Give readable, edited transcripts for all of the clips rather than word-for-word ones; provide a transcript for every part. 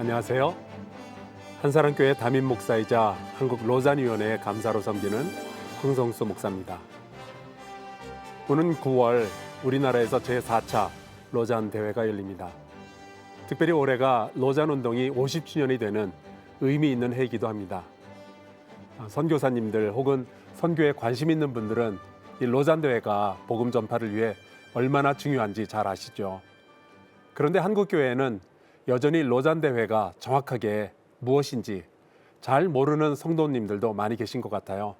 안녕하세요. 한사랑교회 담임 목사이자 한국 로잔위원회 감사로 섬기는 황성수 목사입니다. 오는 9월 우리나라에서 제4차 로잔 대회가 열립니다. 특별히 올해가 로잔 운동이 50주년이 되는 의미 있는 해이기도 합니다. 선교사님들 혹은 선교에 관심 있는 분들은 이 로잔 대회가 복음 전파를 위해 얼마나 중요한지 잘 아시죠. 그런데 한국교회는 여전히 로잔 대회가 정확하게 무엇인지 잘 모르는 성도님들도 많이 계신 것 같아요.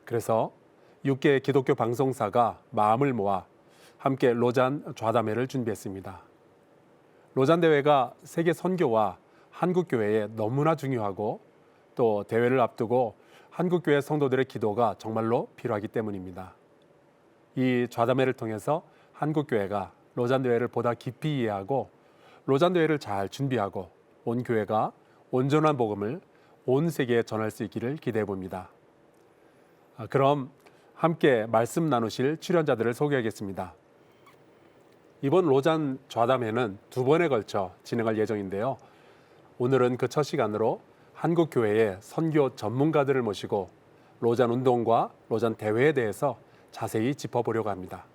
그래서 6개 기독교 방송사가 마음을 모아 함께 로잔 좌담회를 준비했습니다. 로잔 대회가 세계 선교와 한국교회에 너무나 중요하고 또 대회를 앞두고 한국교회 성도들의 기도가 정말로 필요하기 때문입니다. 이 좌담회를 통해서 한국교회가 로잔 대회를 보다 깊이 이해하고 로잔 대회를 잘 준비하고 온 교회가 온전한 복음을 온 세계에 전할 수 있기를 기대해 봅니다. 그럼 함께 말씀 나누실 출연자들을 소개하겠습니다. 이번 로잔 좌담회는 2번에 걸쳐 진행할 예정인데요. 오늘은 그 첫 시간으로 한국교회의 선교 전문가들을 모시고 로잔 운동과 로잔 대회에 대해서 자세히 짚어보려고 합니다.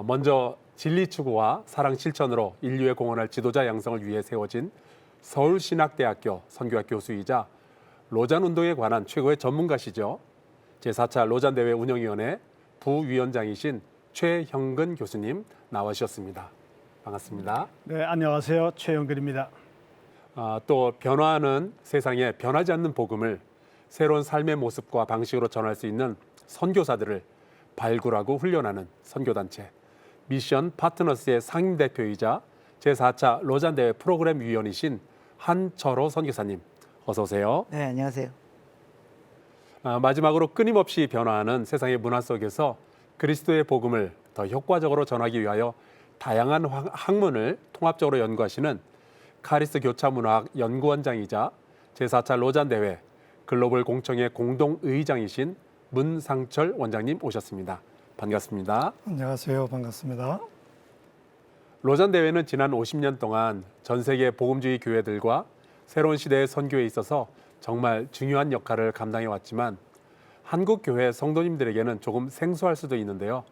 먼저 진리 추구와 사랑 실천으로 인류에 공헌할 지도자 양성을 위해 세워진 서울신학대학교 선교학 교수이자 로잔 운동에 관한 최고의 전문가시죠. 제4차 로잔 대회 운영위원회 부위원장이신 최형근 교수님 나와주셨습니다. 반갑습니다. 네, 안녕하세요. 최형근입니다. 또 변화하는 세상에 변하지 않는 복음을 새로운 삶의 모습과 방식으로 전할 수 있는 선교사들을 발굴하고 훈련하는 선교단체 미션 파트너스의 상임대표이자 제4차 로잔 대회 프로그램 위원이신 한철호 선교사님 어서 오세요. 네, 안녕하세요. 마지막으로 끊임없이 변화하는 세상의 문화 속에서 그리스도의 복음을 더 효과적으로 전하기 위하여 다양한 학문을 통합적으로 연구하시는 카리스 교차문화학 연구원장이자 제4차 로잔 대회 글로벌 공청회 공동의장이신 문상철 원장님 오셨습니다. 반갑습니다. 안녕하세요. 반갑습니다. 로잔 대회는 지난 50년 동안 전 세계 복음주의 교회들과 새로운 시대의 선교에 있어서 정말 중요한 역할을 감당해 왔지만 한국 교회 성도님들에게는 조금 생소할 수도 있는데요.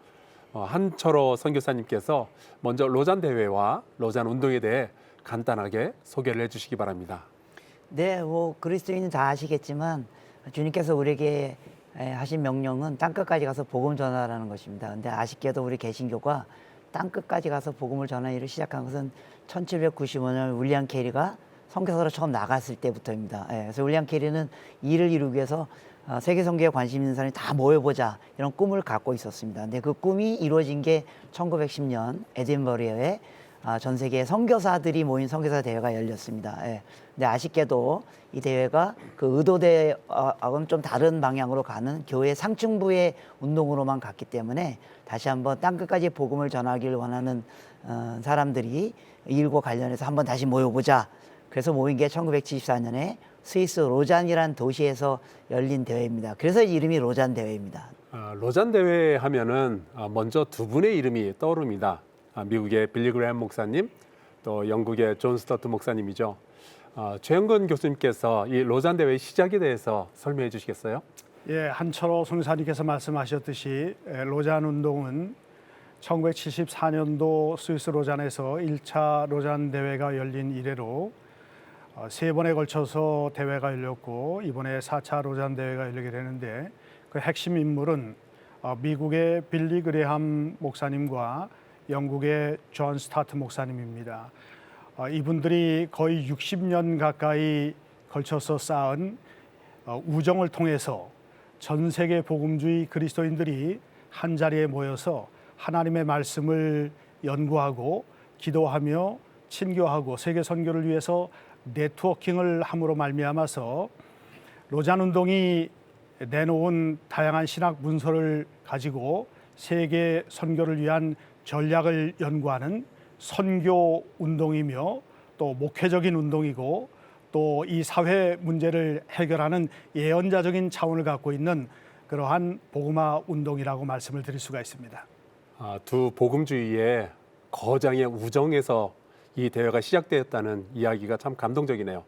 한철호 선교사님께서 먼저 로잔 대회와 로잔 운동에 대해 간단하게 소개를 해주시기 바랍니다. 네, 그리스도인은 다 아시겠지만 주님께서 우리에게 하신 명령은 땅끝까지 가서 복음 전하라는 것입니다. 근데 아쉽게도 우리 개신교가 땅끝까지 가서 복음을 전하는 일을 시작한 것은 1795년 윌리엄 캐리가 선교사로 처음 나갔을 때부터입니다. 그래서 윌리엄 캐리는 이를 이루기 위해서 세계 선교에 관심 있는 사람이 다 모여보자 이런 꿈을 갖고 있었습니다. 근데 그 꿈이 이루어진 게 1910년 에딘버러에 전 세계 선교사들이 모인 선교사 대회가 열렸습니다. 근데 아쉽게도 이 대회가 그 의도대와는 좀 다른 방향으로 가는 교회 상층부의 운동으로만 갔기 때문에 다시 한번 땅끝까지 복음을 전하기를 원하는 사람들이 이 일과 관련해서 한번 다시 모여보자. 그래서 모인 게 1974년에 스위스 로잔이라는 도시에서 열린 대회입니다. 그래서 이름이 로잔 대회입니다. 로잔 대회 하면은 먼저 두 분의 이름이 떠오릅니다. 미국의 빌리 그레엄 목사님, 또 영국의 존 스터트 목사님이죠. 최형근 교수님께서 이 로잔 대회 시작에 대해서 설명해 주시겠어요? 예, 한철호 선교사님께서 말씀하셨듯이 로잔 운동은 1974년도 스위스 로잔에서 1차 로잔 대회가 열린 이래로 3번에 걸쳐서 대회가 열렸고 이번에 4차 로잔 대회가 열리게 되는데 그 핵심 인물은 미국의 빌리 그레함 목사님과 영국의 존 스타트 목사님입니다. 이분들이 거의 60년 가까이 걸쳐서 쌓은 우정을 통해서 전 세계 복음주의 그리스도인들이 한 자리에 모여서 하나님의 말씀을 연구하고 기도하며 친교하고 세계 선교를 위해서 네트워킹을 함으로 말미암아서 로잔 운동이 내놓은 다양한 신학 문서를 가지고 세계 선교를 위한 전략을 연구하는 선교 운동이며 또 목회적인 운동이고 또 이 사회 문제를 해결하는 예언자적인 차원을 갖고 있는 그러한 복음화 운동이라고 말씀을 드릴 수가 있습니다. 두 복음주의의 거장의 우정에서 이 대회가 시작되었다는 이야기가 참 감동적이네요.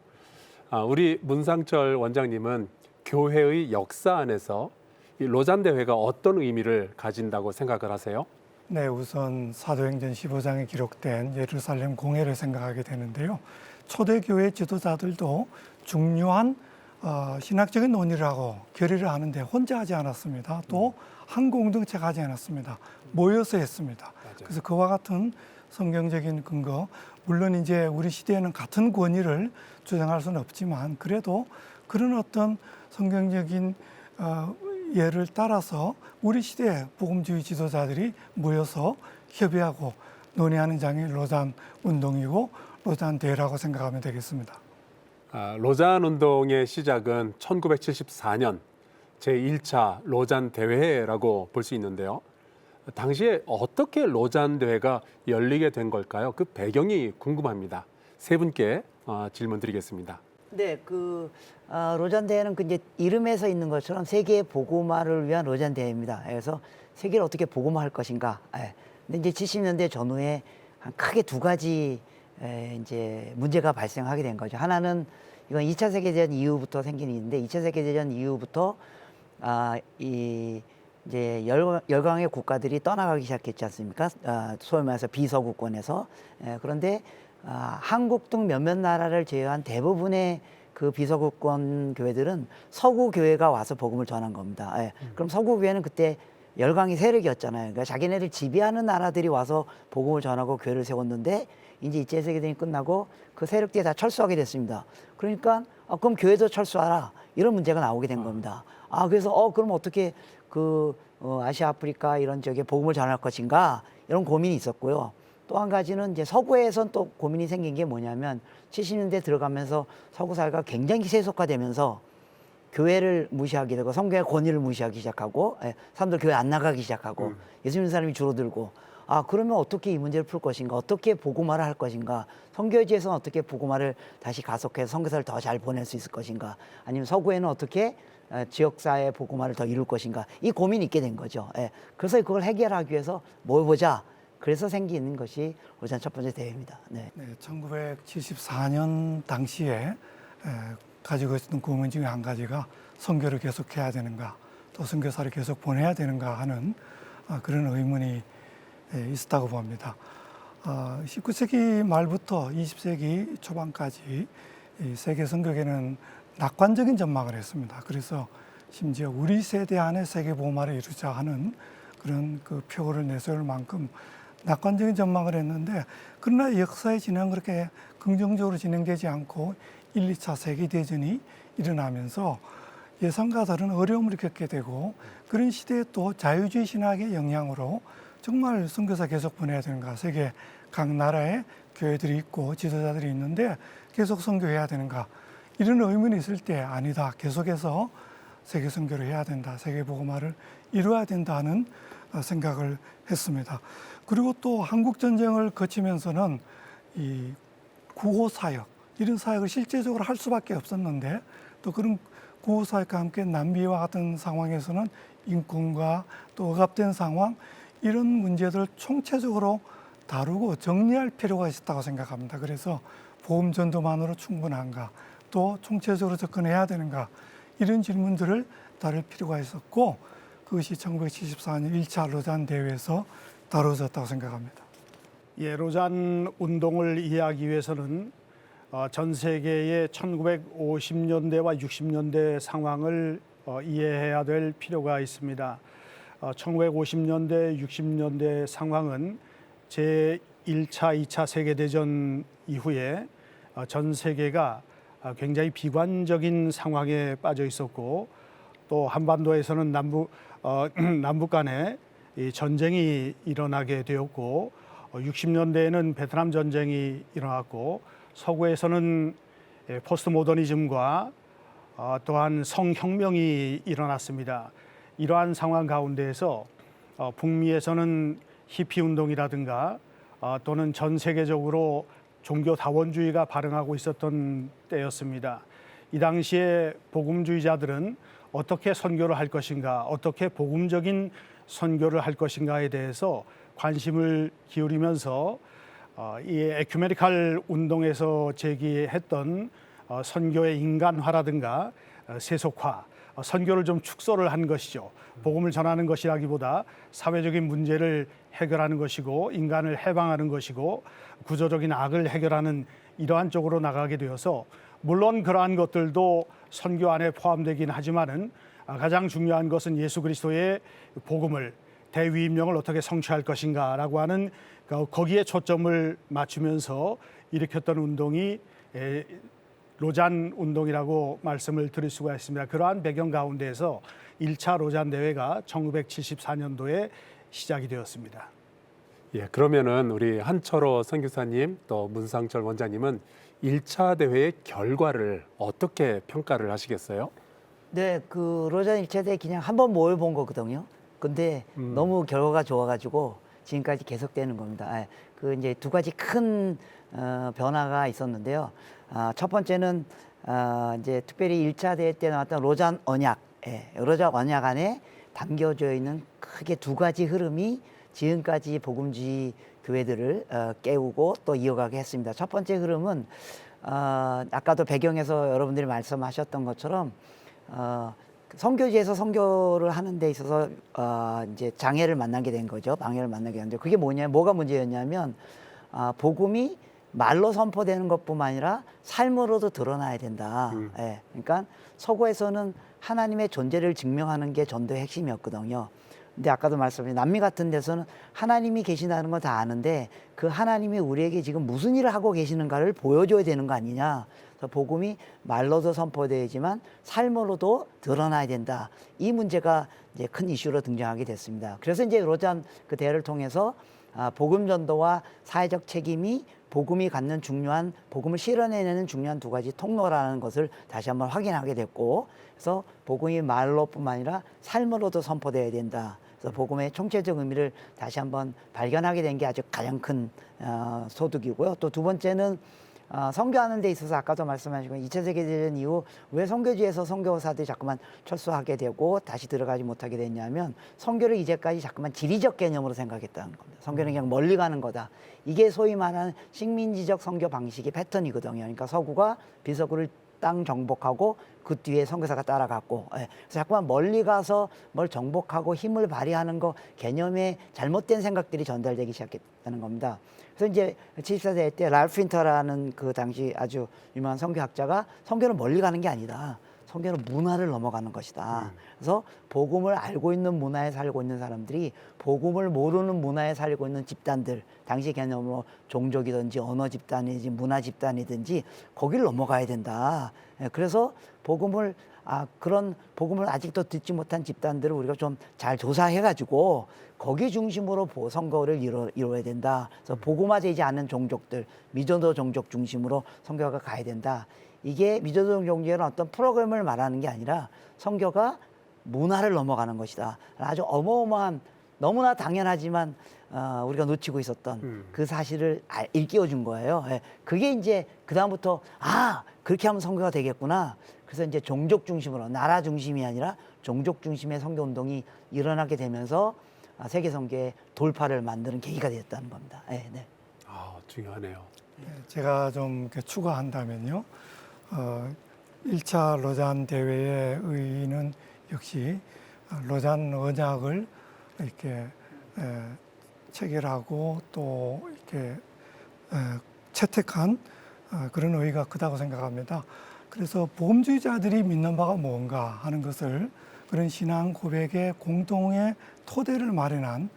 우리 문상철 원장님은 교회의 역사 안에서 이 로잔 대회가 어떤 의미를 가진다고 생각을 하세요? 네, 우선 사도행전 15장에 기록된 예루살렘 공회를 생각하게 되는데요. 초대교회 지도자들도 중요한 신학적인 논의를 하고 결의를 하는데 혼자 하지 않았습니다. 또 한 공동체가 하지 않았습니다. 모여서 했습니다. 맞아요. 그래서 그와 같은 성경적인 근거, 물론 이제 우리 시대에는 같은 권위를 주장할 수는 없지만 그래도 그런 어떤 성경적인 예를 따라서 우리 시대의 복음주의 지도자들이 모여서 협의하고 논의하는 장이 로잔 운동이고 로잔 대회라고 생각하면 되겠습니다. 로잔 운동의 시작은 1974년 제1차 로잔 대회라고 볼 수 있는데요. 당시에 어떻게 로잔 대회가 열리게 된 걸까요? 그 배경이 궁금합니다. 세 분께 질문 드리겠습니다. 네, 로잔 대회는 이제 이름에서 있는 것처럼 세계 복음화를 위한 로잔 대회입니다. 그래서 세계를 어떻게 복음화할 것인가. 예. 근데 이제 70년대 전후에 크게 두 가지 이제 문제가 발생하게 된 거죠. 하나는 이건 2차 세계대전 이후부터 생긴 일인데 2차 세계대전 이후부터 이제 열강의 국가들이 떠나가기 시작했지 않습니까? 소위 말해서 비서구권에서. 그런데 한국 등 몇몇 나라를 제외한 대부분의 그 비서구권 교회들은 서구 교회가 와서 복음을 전한 겁니다. 그럼 서구 교회는 그때 열강의 세력이었잖아요. 그러니까 자기네들 지배하는 나라들이 와서 복음을 전하고 교회를 세웠는데 이제 2차 세계대전이 끝나고 그 세력들이 다 철수하게 됐습니다. 그러니까 그럼 교회도 철수하라 이런 문제가 나오게 된 겁니다. 그래서 그럼 어떻게 아시아, 아프리카 이런 지역에 복음을 전할 것인가 이런 고민이 있었고요. 또 한 가지는 이제 서구에선 또 고민이 생긴 게 뭐냐면 70년대 들어가면서 서구 사회가 굉장히 세속화되면서 교회를 무시하게 되고 성경의 권위를 무시하기 시작하고 사람들 교회 안 나가기 시작하고 예수 믿는 사람이 줄어들고 그러면 어떻게 이 문제를 풀 것인가, 어떻게 복음화를 할 것인가, 선교지에서는 어떻게 복음화를 다시 가속해서 선교사를 더 잘 보낼 수 있을 것인가, 아니면 서구에는 어떻게 지역사회 복음화를 더 이룰 것인가, 이 고민이 있게 된 거죠. 그래서 그걸 해결하기 위해서 모여보자. 그래서 생기는 것이 로잔 첫 번째 대회입니다. 네. 1974년 당시에 가지고 있었던 고민 중에 한 가지가 선교를 계속해야 되는가, 또 선교사를 계속 보내야 되는가 하는 그런 의문이 있었다고 봅니다. 19세기 말부터 20세기 초반까지 이 세계 선교계는 낙관적인 전망을 했습니다. 그래서 심지어 우리 세대 안에 세계 복음화를 이루자 하는 그런 그 표를 내세울 만큼 낙관적인 전망을 했는데, 그러나 역사의 진행은 그렇게 긍정적으로 진행되지 않고 1, 2차 세계대전이 일어나면서 예상과 다른 어려움을 겪게 되고, 그런 시대에 또 자유주의 신학의 영향으로 정말 선교사 계속 보내야 되는가, 세계 각 나라에 교회들이 있고 지도자들이 있는데 계속 선교해야 되는가, 이런 의문이 있을 때 아니다, 계속해서 세계 선교를 해야 된다, 세계 복음화를 이루어야 된다는 생각을 했습니다. 그리고 또 한국 전쟁을 거치면서는 이 구호 사역, 이런 사역을 실제적으로 할 수밖에 없었는데, 또 그런 구호 사역과 함께 난비와 같은 상황에서는 인권과 또 억압된 상황, 이런 문제들을 총체적으로 다루고 정리할 필요가 있었다고 생각합니다. 그래서 복음 전도만으로 충분한가, 또 총체적으로 접근해야 되는가, 이런 질문들을 다룰 필요가 있었고, 그것이 1974년 1차 로잔 대회에서 다뤄졌다고 생각합니다. 로잔 운동을 이해하기 위해서는 전 세계의 1950년대와 60년대 상황을 이해해야 될 필요가 있습니다. 1950년대, 60년대 상황은 제1차, 2차 세계대전 이후에 전 세계가 굉장히 비관적인 상황에 빠져 있었고, 또 한반도에서는 남북 간에 이 전쟁이 일어나게 되었고, 60년대에는 베트남 전쟁이 일어났고, 서구에서는 포스트 모더니즘과 또한 성혁명이 일어났습니다. 이러한 상황 가운데에서 북미에서는 히피 운동이라든가 또는 전 세계적으로 종교 다원주의가 발흥하고 있었던 때였습니다. 이 당시에 복음주의자들은 어떻게 선교를 할 것인가, 어떻게 복음적인 선교를 할 것인가에 대해서 관심을 기울이면서 이 에큐메니칼 운동에서 제기했던 선교의 인간화라든가 세속화, 선교를 좀 축소를 한 것이죠. 복음을 전하는 것이라기보다 사회적인 문제를 해결하는 것이고 인간을 해방하는 것이고 구조적인 악을 해결하는 이러한 쪽으로 나가게 되어서 물론 그러한 것들도 선교 안에 포함되긴 하지만은 가장 중요한 것은 예수 그리스도의 복음을 대위임령을 어떻게 성취할 것인가라고 하는 거기에 초점을 맞추면서 일으켰던 운동이 로잔 운동이라고 말씀을 드릴 수가 있습니다. 그러한 배경 가운데에서 1차 로잔 대회가 1974년도에 시작이 되었습니다. 예, 그러면은 우리 한철호 선교사님 또 문상철 원장님은 1차 대회의 결과를 어떻게 평가를 하시겠어요? 네, 그 로잔 일차대 그냥 한번 모여본 거거든요. 근데 너무 결과가 좋아가지고 지금까지 계속되는 겁니다. 예, 그 이제 두 가지 큰 변화가 있었는데요. 첫 번째는 이제 특별히 1차 대회 때 나왔던 로잔 언약, 로잔 언약 안에 담겨져 있는 크게 두 가지 흐름이 지금까지 복음주의 교회들을 깨우고 또 이어가게 했습니다. 첫 번째 흐름은 아까도 배경에서 여러분들이 말씀하셨던 것처럼 선교지에서 선교를 하는 데 있어서 이제 장애를 만나게 된 거죠. 방해를 만나게 됐는데 그게 뭐가 문제였냐면 복음이 말로 선포되는 것뿐만 아니라 삶으로도 드러나야 된다. 예, 그러니까 서구에서는 하나님의 존재를 증명하는 게 전도의 핵심이었거든요. 근데 아까도 말씀드린 남미 같은 데서는 하나님이 계시다는 건 다 아는데 그 하나님이 우리에게 지금 무슨 일을 하고 계시는가를 보여줘야 되는 거 아니냐. 그래서 복음이 말로도 선포되지만 삶으로도 드러나야 된다. 이 문제가 이제 큰 이슈로 등장하게 됐습니다. 그래서 이제 로잔 그 대회를 통해서 복음 전도와 사회적 책임이 복음이 갖는 중요한 복음을 실현해내는 중요한 두 가지 통로라는 것을 다시 한번 확인하게 됐고, 그래서 복음이 말로뿐만 아니라 삶으로도 선포돼야 된다. 그래서 복음의 총체적 의미를 다시 한번 발견하게 된 게 아주 가장 큰 소득이고요. 또 두 번째는 선교하는 데 있어서 아까도 말씀하신 2차 세계대전 이후 왜 선교지에서 선교사들이 자꾸만 철수하게 되고 다시 들어가지 못하게 됐냐면 선교를 이제까지 자꾸만 지리적 개념으로 생각했다는 겁니다. 선교는 그냥 멀리 가는 거다. 이게 소위 말하는 식민지적 선교 방식의 패턴이거든요. 그러니까 서구가 비서구를 땅 정복하고 그 뒤에 선교사가 따라갔고, 그래서 자꾸만 멀리 가서 뭘 정복하고 힘을 발휘하는 거 개념의 잘못된 생각들이 전달되기 시작했다는 겁니다. 그래서 이제 74대 때 랄프 윈터라는 그 당시 아주 유명한 선교학자가 선교는 멀리 가는 게 아니다. 선교는 문화를 넘어가는 것이다. 그래서 복음을 알고 있는 문화에 살고 있는 사람들이 복음을 모르는 문화에 살고 있는 집단들, 당시 개념으로 종족이든지 언어 집단이든지 문화 집단이든지 거기를 넘어가야 된다. 그래서 복음을 그런 복음을 아직도 듣지 못한 집단들을 우리가 좀 잘 조사해가지고 거기 중심으로 선교를 이루어야 된다. 그래서 복음화되지 않은 종족들, 미전도 종족 중심으로 선교가 가야 된다. 이게 미전도 종족의 어떤 프로그램을 말하는 게 아니라 선교가 문화를 넘어가는 것이다. 아주 어마어마한 너무나 당연하지만 우리가 놓치고 있었던 그 사실을 일깨워 준 거예요. 그게 이제 그 다음부터 그렇게 하면 선교가 되겠구나. 그래서 이제 종족 중심으로 나라 중심이 아니라 종족 중심의 선교 운동이 일어나게 되면서 세계 선교의 돌파를 만드는 계기가 됐다는 겁니다. 네. 중요하네요. 제가 좀 이렇게 추가한다면요. 1차 로잔 대회의 의의는 역시 로잔 언약을 이렇게 체결하고 또 이렇게 채택한 그런 의의가 크다고 생각합니다. 그래서 복음주의자들이 믿는 바가 뭔가 하는 것을 그런 신앙 고백의 공동의 토대를 마련한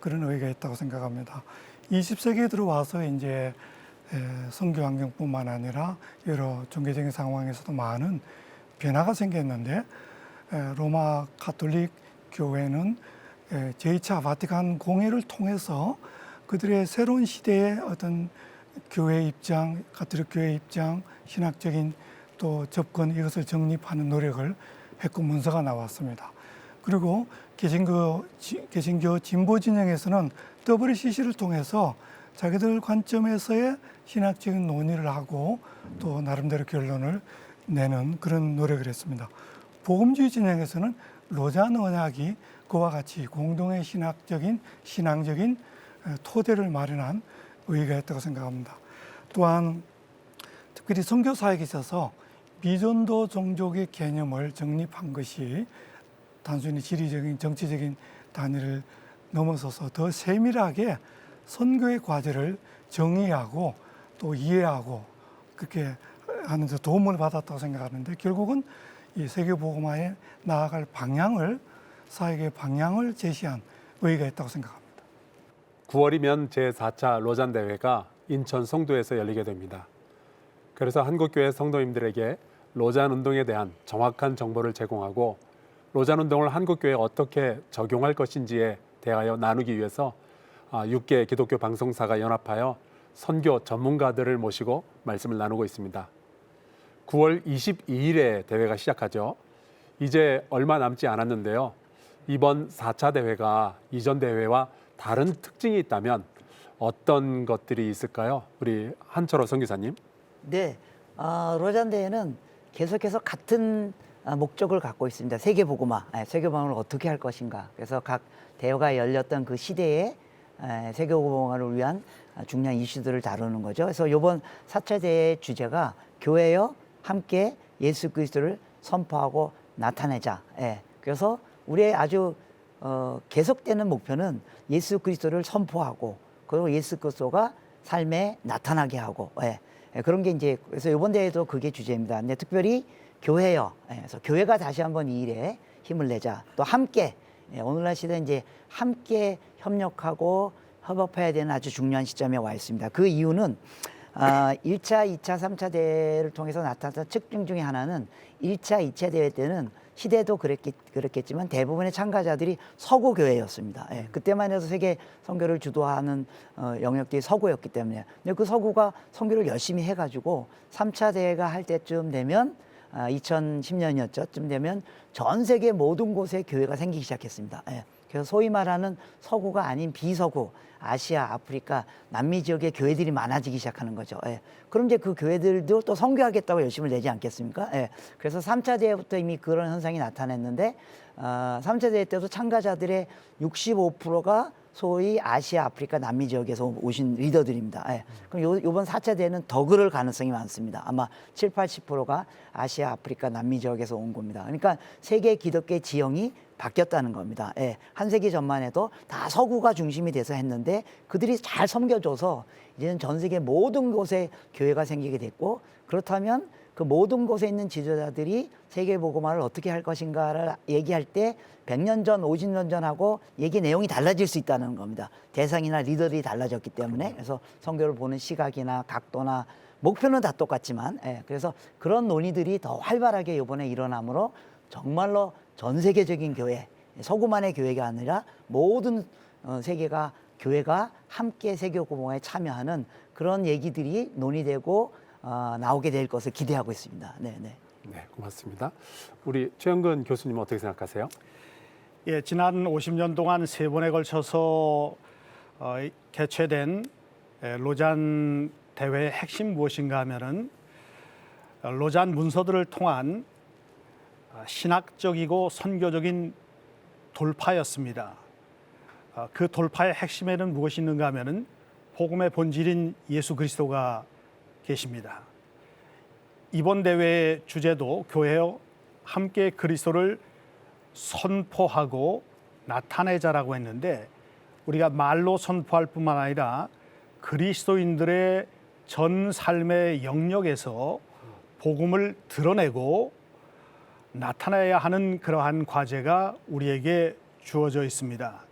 그런 의의가 있다고 생각합니다. 20세기에 들어와서 이제 선교 환경뿐만 아니라 여러 종교적인 상황에서도 많은 변화가 생겼는데 로마 가톨릭 교회는 제2차 바티칸 공회를 통해서 그들의 새로운 시대의 어떤 교회 입장, 가톨릭 교회 입장, 신학적인 또 접근 이것을 정립하는 노력을 했고 문서가 나왔습니다. 그리고 개신교 진보 진영에서는 WCC를 통해서 자기들 관점에서의 신학적인 논의를 하고 또 나름대로 결론을 내는 그런 노력을 했습니다. 복음주의 진영에서는 로잔 언약이 그와 같이 공동의 신앙적인 토대를 마련한 의의가 있다고 생각합니다. 또한 특별히 선교사에게 있어서 비전도 종족의 개념을 정립한 것이 단순히 지리적인 정치적인 단위를 넘어서서 더 세밀하게 선교의 과제를 정의하고 또 이해하고 그렇게 하는 데 도움을 받았다고 생각하는데 결국은 이 세계복음화에 나아갈 방향을 사역의 방향을 제시한 의의가 있다고 생각합니다. 9월이면 제4차 로잔 대회가 인천 송도에서 열리게 됩니다. 그래서 한국교회 성도님들에게 로잔 운동에 대한 정확한 정보를 제공하고 로잔 운동을 한국교회에 어떻게 적용할 것인지에 대하여 나누기 위해서 6개 기독교 방송사가 연합하여 선교 전문가들을 모시고 말씀을 나누고 있습니다. 9월 22일에 대회가 시작하죠. 이제 얼마 남지 않았는데요. 이번 4차 대회가 이전 대회와 다른 특징이 있다면 어떤 것들이 있을까요? 우리 한철호 선교사님. 네, 로잔 대회는 계속해서 같은 목적을 갖고 있습니다. 세계복음화, 세계복음화를 어떻게 할 것인가. 그래서 각 대회가 열렸던 그 시대에 세계복음화를 위한 중요한 이슈들을 다루는 거죠. 그래서 이번 4차 대회 주제가 교회여 함께 예수 그리스도를 선포하고 나타내자. 그래서 우리의 아주 계속되는 목표는 예수 그리스도를 선포하고 그리고 예수 그리스도가 삶에 나타나게 하고 그런 게 이제 그래서 이번 대회도 그게 주제입니다. 근데 특별히 교회여, 그래서 교회가 다시 한번 이 일에 힘을 내자. 또 함께 오늘날 시대 이제 함께 협력하고 협업해야 되는 아주 중요한 시점에 와 있습니다. 그 이유는 1차, 2차, 3차 대회를 통해서 나타났던 특징 중에 하나는 1차, 2차 대회 때는 시대도 그랬겠지만 대부분의 참가자들이 서구 교회였습니다. 그때만 해도 세계 선교를 주도하는 영역들이 서구였기 때문에. 근데 그 서구가 선교를 열심히 해가지고 3차 대회가 할 때쯤 되면 2010년이었죠. 쯤 되면 전 세계 모든 곳에 교회가 생기기 시작했습니다. 그래서 소위 말하는 서구가 아닌 비서구, 아시아, 아프리카, 남미 지역의 교회들이 많아지기 시작하는 거죠. 그럼 이제 그 교회들도 또 선교하겠다고 열심을 내지 않겠습니까? 그래서 3차 대회부터 이미 그런 현상이 나타났는데 3차 대회 때도 참가자들의 65%가 소위 아시아, 아프리카, 남미 지역에서 오신 리더들입니다. 그럼 요번 4차 대회는 더 그럴 가능성이 많습니다. 아마 7, 80%가 아시아, 아프리카, 남미 지역에서 온 겁니다. 그러니까 세계 기독교의 지형이 바뀌었다는 겁니다. 한 세기 전만 해도 다 서구가 중심이 돼서 했는데 그들이 잘 섬겨줘서 이제는 전 세계 모든 곳에 교회가 생기게 됐고 그렇다면 그 모든 곳에 있는 지도자들이 세계복음화를 어떻게 할 것인가를 얘기할 때 100년 전, 50년 전하고 얘기 내용이 달라질 수 있다는 겁니다. 대상이나 리더들이 달라졌기 때문에 그래서 선교를 보는 시각이나 각도나 목표는 다 똑같지만 그래서 그런 논의들이 더 활발하게 이번에 일어나므로 정말로 전 세계적인 교회, 서구만의 교회가 아니라 모든 세계가 교회가 함께 세계복음화에 참여하는 그런 얘기들이 논의되고 나오게 될 것을 기대하고 있습니다. 네, 고맙습니다. 우리 최영근 교수님 어떻게 생각하세요? 예, 지난 50년 동안 세 번에 걸쳐서 개최된 로잔 대회의 핵심 무엇인가 하면은 로잔 문서들을 통한 신학적이고 선교적인 돌파였습니다. 그 돌파의 핵심에는 무엇이 있는가 하면은 복음의 본질인 예수 그리스도가 계십니다. 이번 대회의 주제도 교회여 함께 그리스도를 선포하고 나타내자라고 했는데 우리가 말로 선포할 뿐만 아니라 그리스도인들의 전 삶의 영역에서 복음을 드러내고 나타내야 하는 그러한 과제가 우리에게 주어져 있습니다.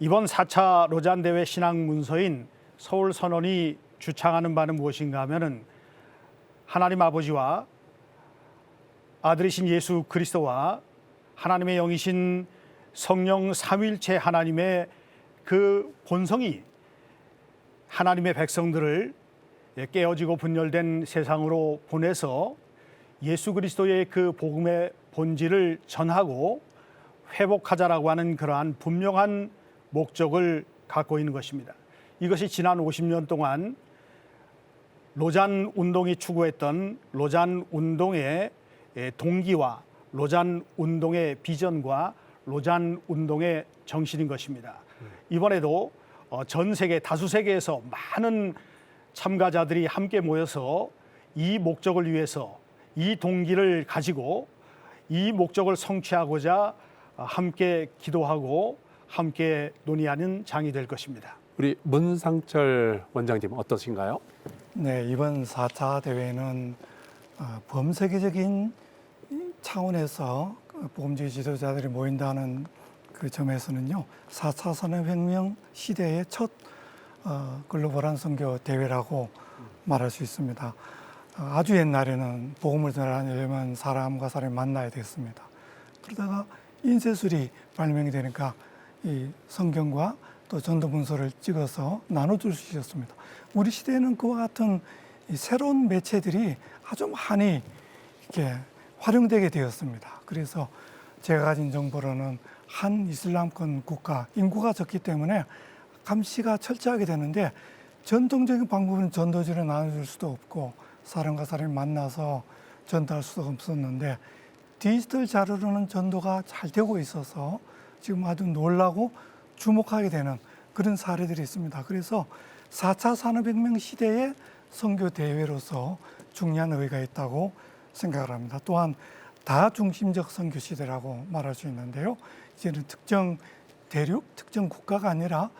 이번 4차 로잔 대회 신앙 문서인 서울 선언이 주창하는 바는 무엇인가 하면은 하나님 아버지와 아들이신 예수 그리스도와 하나님의 영이신 성령 삼위일체 하나님의 그 본성이 하나님의 백성들을 깨어지고 분열된 세상으로 보내서 예수 그리스도의 그 복음의 본질을 전하고 회복하자라고 하는 그러한 분명한 목적을 갖고 있는 것입니다. 이것이 지난 50년 동안 로잔 운동이 추구했던 로잔 운동의 동기와 로잔 운동의 비전과 로잔 운동의 정신인 것입니다. 이번에도 전 세계 다수 세계에서 많은 참가자들이 함께 모여서 이 목적을 위해서 이 동기를 가지고 이 목적을 성취하고자 함께 기도하고 함께 논의하는 장이 될 것입니다. 우리 문상철 원장님 어떠신가요? 네, 이번 4차 대회는 범세계적인 차원에서 복음주의 지도자들이 모인다는 그 점에서는요, 4차 산업혁명 시대의 첫 글로벌한 선교 대회라고 말할 수 있습니다. 아주 옛날에는 복음을 전하려면 사람과 사람이 만나야 됐습니다. 그러다가 인쇄술이 발명이 되니까 이 성경과 또 전도 문서를 찍어서 나눠줄 수 있었습니다. 우리 시대에는 그와 같은 이 새로운 매체들이 아주 많이 이렇게 활용되게 되었습니다. 그래서 제가 가진 정보로는 한 이슬람권 국가, 인구가 적기 때문에 감시가 철저하게 되는데 전통적인 방법은 전도지를 나눠줄 수도 없고 사람과 사람이 만나서 전도할 수도 없었는데 디지털 자료로는 전도가 잘 되고 있어서 지금 아주 놀라고 주목하게 되는 그런 사례들이 있습니다. 그래서 4차 산업혁명 시대의 선교 대회로서 중요한 의의가 있다고 생각을 합니다. 또한 다중심적 선교 시대라고 말할 수 있는데요. 이제는 특정 대륙, 특정 국가가 아니라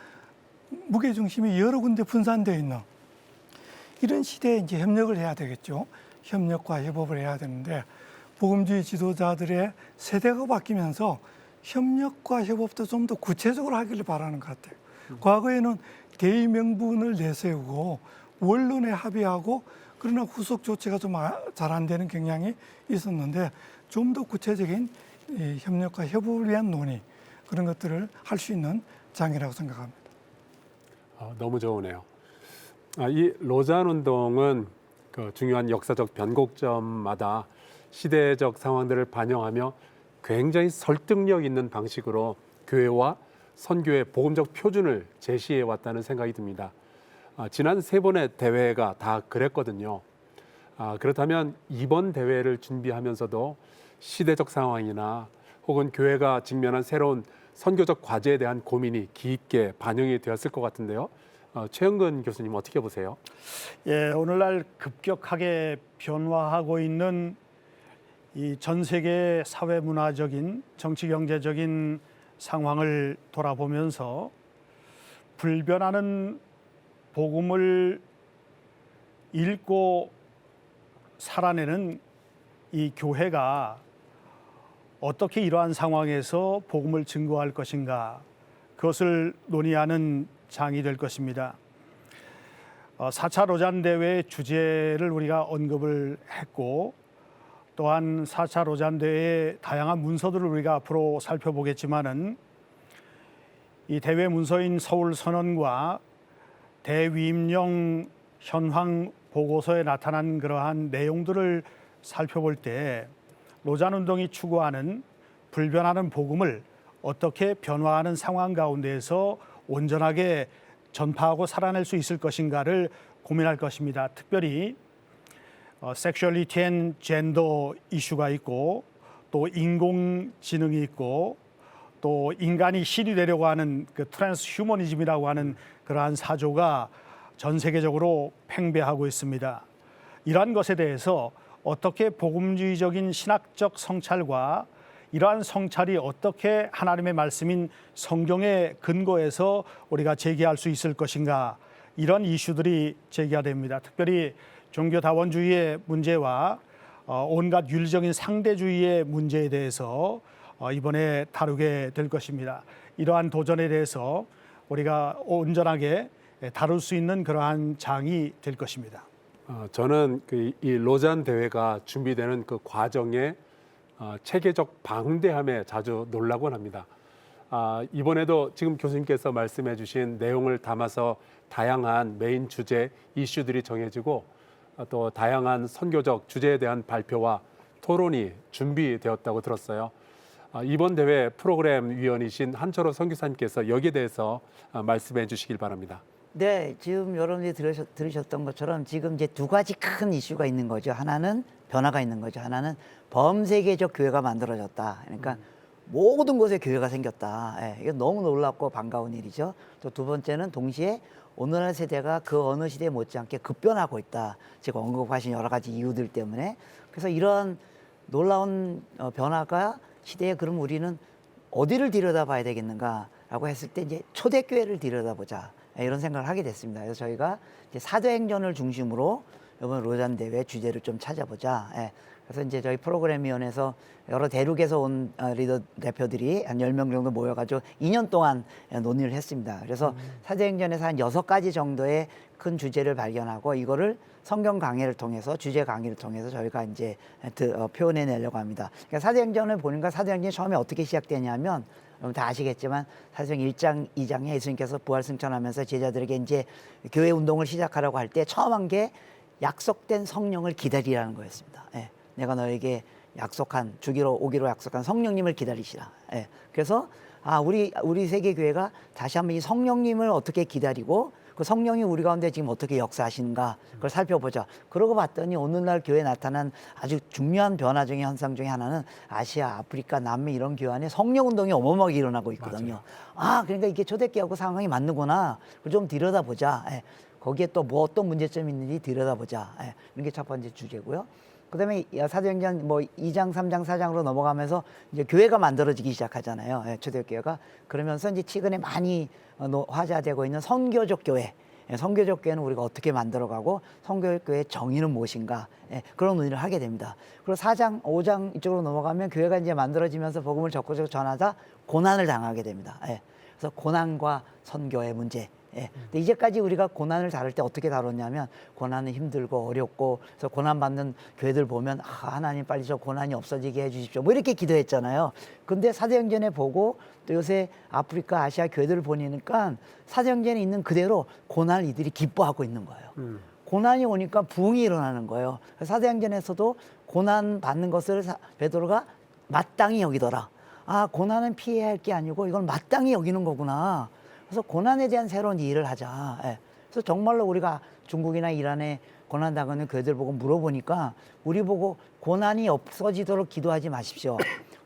무게중심이 여러 군데 분산되어 있는 이런 시대에 이제 협력을 해야 되겠죠. 협력과 협업을 해야 되는데 복음주의 지도자들의 세대가 바뀌면서 협력과 협업도 좀 더 구체적으로 하기를 바라는 것 같아요. 과거에는 대의 명분을 내세우고 원론에 합의하고 그러나 후속 조치가 좀 잘 안 되는 경향이 있었는데 좀 더 구체적인 이 협력과 협업을 위한 논의 그런 것들을 할 수 있는 장이라고 생각합니다. 너무 좋으네요. 이 로잔 운동은 그 중요한 역사적 변곡점마다 시대적 상황들을 반영하며 굉장히 설득력 있는 방식으로 교회와 선교의 복음적 표준을 제시해 왔다는 생각이 듭니다. 지난 세 번의 대회가 다 그랬거든요. 그렇다면 이번 대회를 준비하면서도 시대적 상황이나 혹은 교회가 직면한 새로운 선교적 과제에 대한 고민이 깊게 반영이 되었을 것 같은데요. 최영근 교수님 어떻게 보세요? 예, 오늘날 급격하게 변화하고 있는 이 전 세계 사회 문화적인 정치 경제적인 상황을 돌아보면서 불변하는 복음을 읽고 살아내는 이 교회가 어떻게 이러한 상황에서 복음을 증거할 것인가 그것을 논의하는 장이 될 것입니다. 4차 로잔 대회의 주제를 우리가 언급을 했고 또한 4차 로잔 대회의 다양한 문서들을 우리가 앞으로 살펴보겠지만은 이 대회 문서인 서울 선언과 대위임령 현황 보고서에 나타난 그러한 내용들을 살펴볼 때 로잔 운동이 추구하는 불변하는 복음을 어떻게 변화하는 상황 가운데에서 온전하게 전파하고 살아낼 수 있을 것인가를 고민할 것입니다. 특별히 섹슈얼리티 앤 젠더 이슈가 있고 또 인공지능이 있고 또 인간이 신이 되려고 하는 그 트랜스 휴머니즘이라고 하는 그러한 사조가 전 세계적으로 팽배하고 있습니다. 이러한 것에 대해서 어떻게 복음주의적인 신학적 성찰과 이러한 성찰이 어떻게 하나님의 말씀인 성경의 근거에서 우리가 제기할 수 있을 것인가 이런 이슈들이 제기가 됩니다. 특별히 종교다원주의의 문제와 온갖 윤리적인 상대주의의 문제에 대해서 이번에 다루게 될 것입니다. 이러한 도전에 대해서 우리가 온전하게 다룰 수 있는 그러한 장이 될 것입니다. 저는 이 로잔 대회가 준비되는 그 과정에 체계적 방대함에 자주 놀라곤 합니다. 이번에도 지금 교수님께서 말씀해 주신 내용을 담아서 다양한 메인 주제, 이슈들이 정해지고 또 다양한 선교적 주제에 대한 발표와 토론이 준비되었다고 들었어요. 이번 대회 프로그램 위원이신 한철호 선교사님께서 여기에 대해서 말씀해 주시길 바랍니다. 네, 지금 여러분들이 들으셨던 것처럼 지금 이제 두 가지 큰 이슈가 있는 거죠. 하나는 변화가 있는 거죠. 하나는 범세계적 교회가 만들어졌다. 그러니까 모든 곳에 교회가 생겼다. 예, 이게 너무 놀랍고 반가운 일이죠. 또 두 번째는 동시에 오늘날 세대가 그 어느 시대에 못지않게 급변하고 있다. 지금 언급하신 여러 가지 이유들 때문에. 그래서 이런 놀라운 변화가 시대에 그럼 우리는 어디를 들여다봐야 되겠는가라고 했을 때 이제 초대교회를 들여다보자. 이런 생각을 하게 됐습니다. 그래서 저희가 이제 사도행전을 중심으로 이번 로잔 대회 주제를 좀 찾아보자. 예. 그래서 이제 저희 프로그램위원회에서 여러 대륙에서 온 리더 대표들이 한 10명 정도 모여가지고 2년 동안 논의를 했습니다. 그래서 사도행전에서 한 6가지 정도의 큰 주제를 발견하고 이거를 성경 강의를 통해서 주제 강의를 통해서 저희가 이제 표현해 내려고 합니다. 그러니까 사도행전을 보니까 사도행전이 처음에 어떻게 시작되냐면 여러분 다 아시겠지만 사도행 1장, 2장에 예수님께서 부활 승천하면서 제자들에게 이제 교회 운동을 시작하라고 할 때 처음 한 게 약속된 성령을 기다리라는 거였습니다. 예. 내가 너에게 약속한 오기로 약속한 성령님을 기다리시라. 예. 그래서 우리 세계 교회가 다시 한번 이 성령님을 어떻게 기다리고 그 성령이 우리 가운데 지금 어떻게 역사하시는가 그걸 살펴보자. 그러고 봤더니 오늘날 교회에 나타난 아주 중요한 변화 중의 현상 중에 하나는 아시아, 아프리카, 남미 이런 교회 안에 성령 운동이 어마어마하게 일어나고 있거든요. 그러니까 이게 초대교회하고 상황이 맞는구나. 그걸 좀 들여다보자. 예. 거기에 또 뭐 어떤 문제점이 있는지 들여다보자. 예. 이런 게 첫 번째 주제고요. 그다음에 사도행전 2장, 3장, 4장으로 넘어가면서 이제 교회가 만들어지기 시작하잖아요. 예, 초대교회가. 그러면서 이제 최근에 많이 화제되고 있는 선교적 교회. 예, 선교적 교회는 우리가 어떻게 만들어가고 선교적 교회의 정의는 무엇인가. 예, 그런 논의를 하게 됩니다. 그리고 4장, 5장 이쪽으로 넘어가면 교회가 이제 만들어지면서 복음을 적극적으로 전하다 고난을 당하게 됩니다. 예, 그래서 고난과 선교의 문제. 예. 근데 이제까지 우리가 고난을 다룰 때 어떻게 다뤘냐면 고난은 힘들고 어렵고 그래서 고난 받는 교회들 보면 하나님 빨리 저 고난이 없어지게 해주십시오 뭐 이렇게 기도했잖아요. 근데 사도행전에 보고 또 요새 아프리카 아시아 교회들을 보니까 사도행전에 있는 그대로 고난을 이들이 기뻐하고 있는 거예요. 고난이 오니까 부흥이 일어나는 거예요. 사도행전에서도 고난 받는 것을 베드로가 마땅히 여기더라. 고난은 피해야 할 게 아니고 이건 마땅히 여기는 거구나. 그래서 고난에 대한 새로운 이해를 하자. 예. 그래서 정말로 우리가 중국이나 이란에 고난 당하는 교회들 보고 물어보니까 우리 보고 고난이 없어지도록 기도하지 마십시오.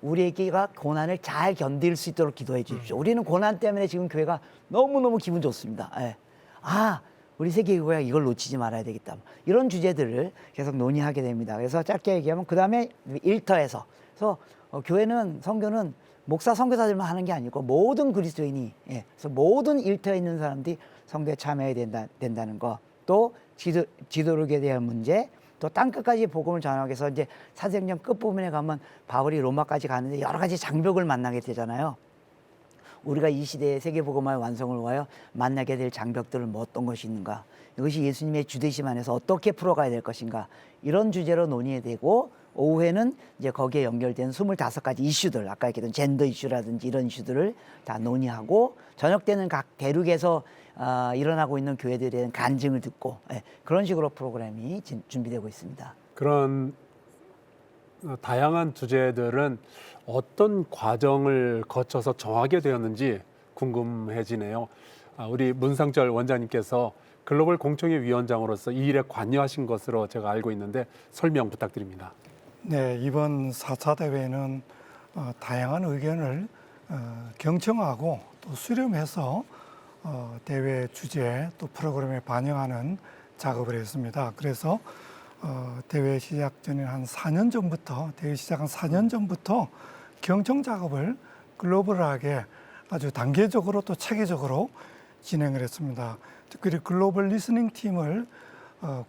우리에게가 고난을 잘 견딜 수 있도록 기도해 주십시오. 우리는 고난 때문에 지금 교회가 너무너무 기분 좋습니다. 예. 우리 세계교회가 이걸 놓치지 말아야 되겠다. 이런 주제들을 계속 논의하게 됩니다. 그래서 짧게 얘기하면 그 다음에 일터에서 그래서 교회는 선교는 목사 선교사들만 하는 게 아니고 모든 그리스도인이 그래서 모든 일터에 있는 사람들이 선교에 참여해야 된다는 거, 또 지도력에 대한 문제, 또 땅끝까지 복음을 전하기 위해서 이제 사도행전 끝부분에 가면 바울이 로마까지 가는데 여러 가지 장벽을 만나게 되잖아요. 우리가 이 시대의 세계복음화의 완성을 위하여 만나게 될 장벽들은 뭐 어떤 것이 있는가, 이것이 예수님의 주되심 안에서 어떻게 풀어가야 될 것인가, 이런 주제로 논의되고, 오후에는 이제 거기에 연결된 25가지 이슈들, 아까 얘기했던 젠더 이슈라든지 이런 이슈들을 다 논의하고, 저녁 때는 각 대륙에서 일어나고 있는 교회들에 대한 간증을 듣고, 그런 식으로 프로그램이 준비되고 있습니다. 그런 다양한 주제들은 어떤 과정을 거쳐서 정하게 되었는지 궁금해지네요. 우리 문상철 원장님께서 글로벌 공청회 위원장으로서 이 일에 관여하신 것으로 제가 알고 있는데 설명 부탁드립니다. 네, 이번 4차 대회는 다양한 의견을 경청하고 또 수렴해서 대회 주제 또 프로그램에 반영하는 작업을 했습니다. 그래서 대회 시작 전에 한 4년 전부터, 대회 시작한 4년 전부터 경청 작업을 글로벌하게 아주 단계적으로 또 체계적으로 진행을 했습니다. 특별히 글로벌 리스닝 팀을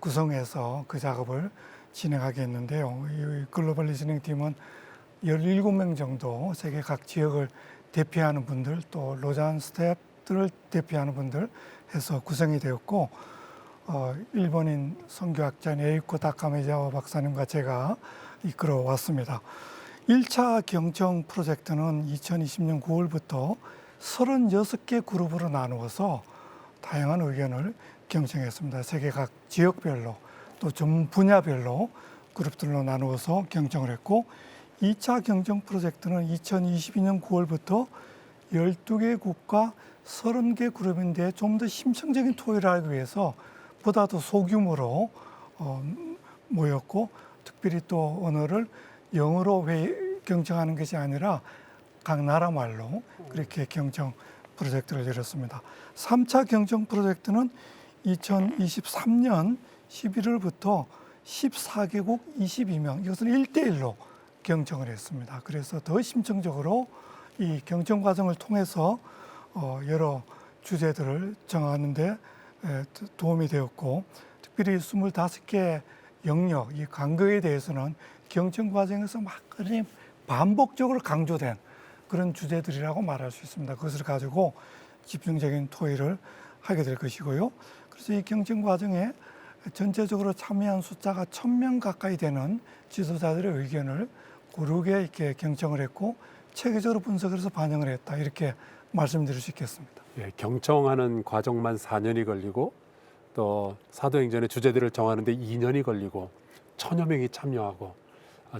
구성해서 그 작업을 진행하게 했는데요. 이 글로벌 리스닝 팀은 17명 정도 세계 각 지역을 대표하는 분들, 또 로잔 스태프들을 대표하는 분들 해서 구성이 되었고, 일본인 선교학자 에이코 다카메자와 박사님과 제가 이끌어 왔습니다. 1차 경청 프로젝트는 2020년 9월부터 36개 그룹으로 나누어서 다양한 의견을 경청했습니다. 세계 각 지역별로 또 전 분야별로 그룹들로 나누어서 경청을 했고, 2차 경청 프로젝트는 2022년 9월부터 12개 국가 30개 그룹인데 좀 더 심층적인 토의를 하기 위해서 보다 더 소규모로 모였고, 특별히 또 언어를 영어로 경청하는 것이 아니라 각 나라 말로 그렇게 경청 프로젝트를 열었습니다. 3차 경청 프로젝트는 2023년 11월부터 14개국 22명, 이것은 1대1로 경청을 했습니다. 그래서 더 심층적으로 이 경청 과정을 통해서 여러 주제들을 정하는 데 도움이 되었고, 특별히 25개 영역, 이 간거에 대해서는 경청 과정에서 막 반복적으로 강조된 그런 주제들이라고 말할 수 있습니다. 그것을 가지고 집중적인 토의를 하게 될 것이고요. 그래서 이 경청 과정에 전체적으로 참여한 숫자가 1,000명 가까이 되는 지도자들의 의견을 고르게 이렇게 경청을 했고 체계적으로 분석해서 반영을 했다, 이렇게 말씀드릴 수 있겠습니다. 예, 경청하는 과정만 4년이 걸리고 또 사도행전의 주제들을 정하는데 2년이 걸리고 1,000여 명이 참여하고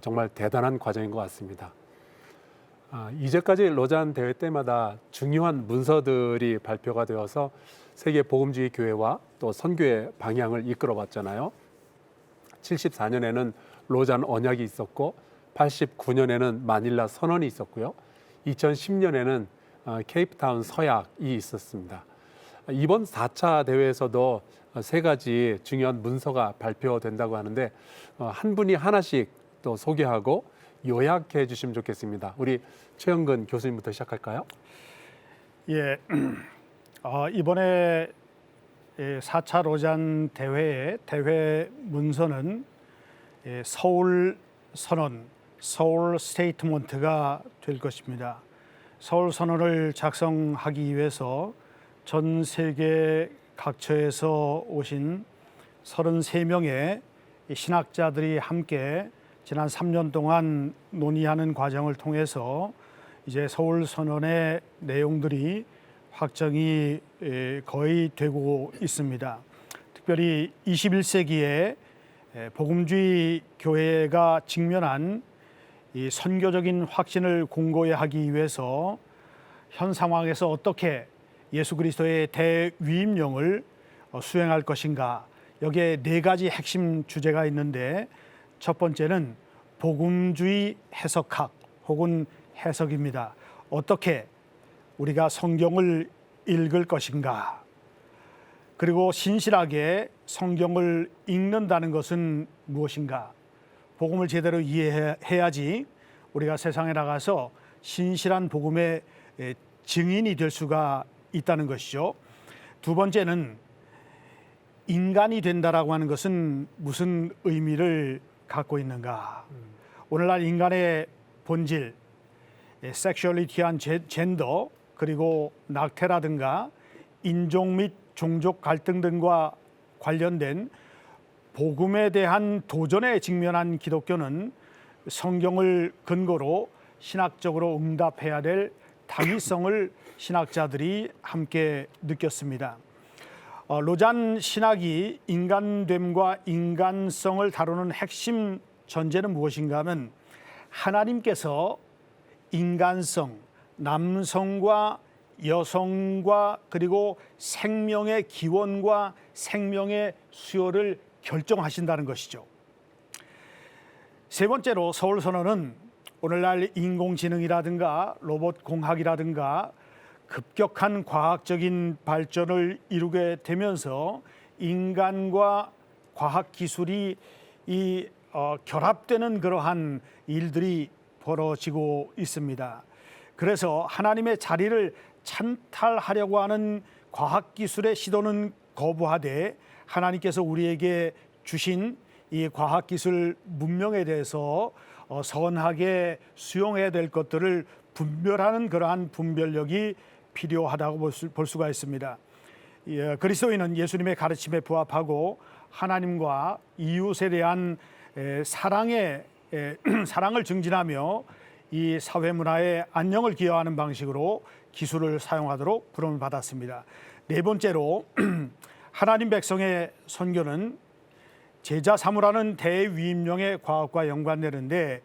정말 대단한 과정인 것 같습니다. 이제까지 로잔 대회 때마다 중요한 문서들이 발표가 되어서 세계 복음주의 교회와 또 선교의 방향을 이끌어왔잖아요. 74년에는 로잔 언약이 있었고 89년에는 마닐라 선언이 있었고요. 2010년에는 케이프타운 서약이 있었습니다. 이번 4차 대회에서도 세 가지 중요한 문서가 발표된다고 하는데 한 분이 하나씩 또 소개하고 요약해 주시면 좋겠습니다. 우리 최영근 교수님부터 시작할까요? 예, 이번에 4차 로잔 대회의 대회 문서는 서울 선언, 서울 스테이트먼트가 될 것입니다. 서울 선언을 작성하기 위해서 전 세계 각처에서 오신 33명의 신학자들이 함께 지난 3년 동안 논의하는 과정을 통해서 이제 서울 선언의 내용들이 확정이 거의 되고 있습니다. 특별히 21세기에 복음주의 교회가 직면한 이 선교적인 확신을 공고히 하기 위해서 현 상황에서 어떻게 예수 그리스도의 대위임령을 수행할 것인가, 여기에 네 가지 핵심 주제가 있는데 첫 번째는 복음주의 해석학 혹은 해석입니다. 어떻게 우리가 성경을 읽을 것인가, 그리고 신실하게 성경을 읽는다는 것은 무엇인가, 복음을 제대로 이해해야지 우리가 세상에 나가서 신실한 복음의 증인이 될 수가 있다는 것이죠. 두 번째는 인간이 된다라고 하는 것은 무슨 의미를 갖고 있는가. 오늘날 인간의 본질, 섹슈얼리티한 젠더, 그리고 낙태라든가 인종 및 종족 갈등 등과 관련된 복음에 대한 도전에 직면한 기독교는 성경을 근거로 신학적으로 응답해야 될 당위성을 신학자들이 함께 느꼈습니다. 로잔 신학이 인간됨과 인간성을 다루는 핵심 전제는 무엇인가 하면 하나님께서 인간성, 남성과 여성과 그리고 생명의 기원과 생명의 수요를 결정하신다는 것이죠. 세 번째로 서울 선언은 오늘날 인공지능이라든가 로봇 공학이라든가 급격한 과학적인 발전을 이루게 되면서 인간과 과학 기술이 결합되는 그러한 일들이 벌어지고 있습니다. 그래서 하나님의 자리를 찬탈하려고 하는 과학기술의 시도는 거부하되 하나님께서 우리에게 주신 이 과학기술 문명에 대해서 선하게 수용해야 될 것들을 분별하는 그러한 분별력이 필요하다고 볼 수가 있습니다. 그리스도인은 예수님의 가르침에 부합하고 하나님과 이웃에 대한 사랑을 증진하며 이 사회 문화의 안녕을 기여하는 방식으로 기술을 사용하도록 부름을 받았습니다. 네 번째로 하나님 백성의 선교는 제자 삼으라는 대위임령의 과학과 연관되는데